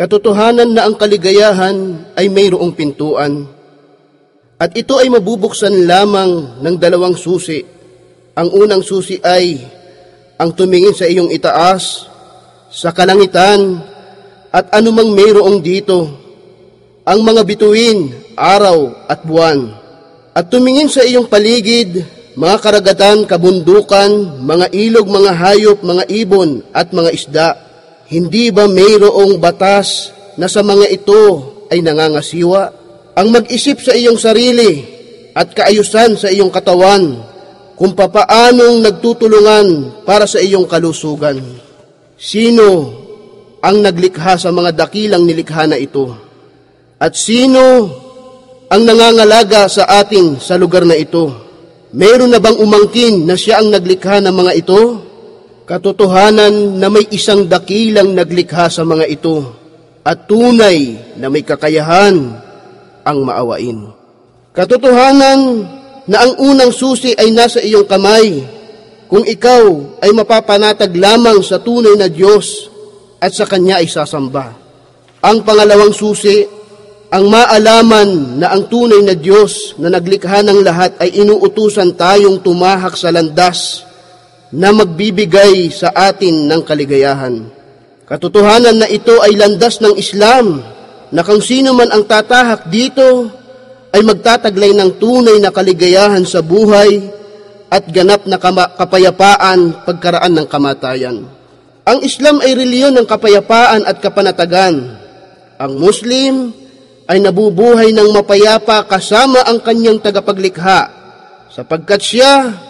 Katotohanan na ang kaligayahan ay mayroong pintuan, at ito ay mabubuksan lamang ng dalawang susi. Ang unang susi ay ang tumingin sa iyong itaas, sa kalangitan, at anumang mayroong dito, ang mga bituin, araw at buwan, at tumingin sa iyong paligid, mga karagatan, kabundukan, mga ilog, mga hayop, mga ibon, at mga isda. Hindi ba mayroong batas na sa mga ito ay nangangasiwa? Ang mag-isip sa iyong sarili at kaayusan sa iyong katawan kung papaanong nagtutulungan para sa iyong kalusugan. Sino ang naglikha sa mga dakilang nilikha na ito? At sino ang nangangalaga sa atin sa lugar na ito? Mayroon na bang umangkin na siya ang naglikha ng mga ito? Katotohanan na may isang dakilang naglikha sa mga ito at tunay na may kakayahan ang maawain. Katotohanan na ang unang susi ay nasa iyong kamay kung ikaw ay mapapanatag lamang sa tunay na Diyos at sa Kanya ay sasamba. Ang pangalawang susi, ang maalaman na ang tunay na Diyos na naglikha ng lahat ay inuutusan tayong tumahak sa landas na magbibigay sa atin ng kaligayahan. Katotohanan na ito ay landas ng Islam, na kung sino man ang tatahak dito ay magtataglay ng tunay na kaligayahan sa buhay at ganap na kapayapaan pagkaraan ng kamatayan. Ang Islam ay reliyon ng kapayapaan at kapanatagan. Ang Muslim ay nabubuhay ng mapayapa kasama ang kanyang tagapaglikha, sapagkat siya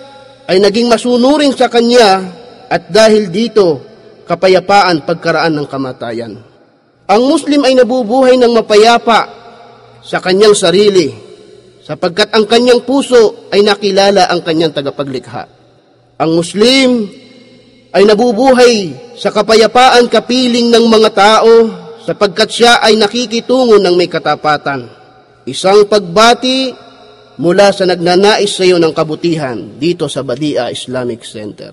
ay naging masunurin sa Kanya at dahil dito, kapayapaan pagkaraan ng kamatayan. Ang Muslim ay nabubuhay ng mapayapa sa kanyang sarili, sapagkat ang kanyang puso ay nakilala ang kanyang tagapaglikha. Ang Muslim ay nabubuhay sa kapayapaan kapiling ng mga tao, sapagkat siya ay nakikitungo ng may katapatan. Isang pagbati mula sa nagnanais sa iyo ng kabutihan dito sa Badia Islamic Center.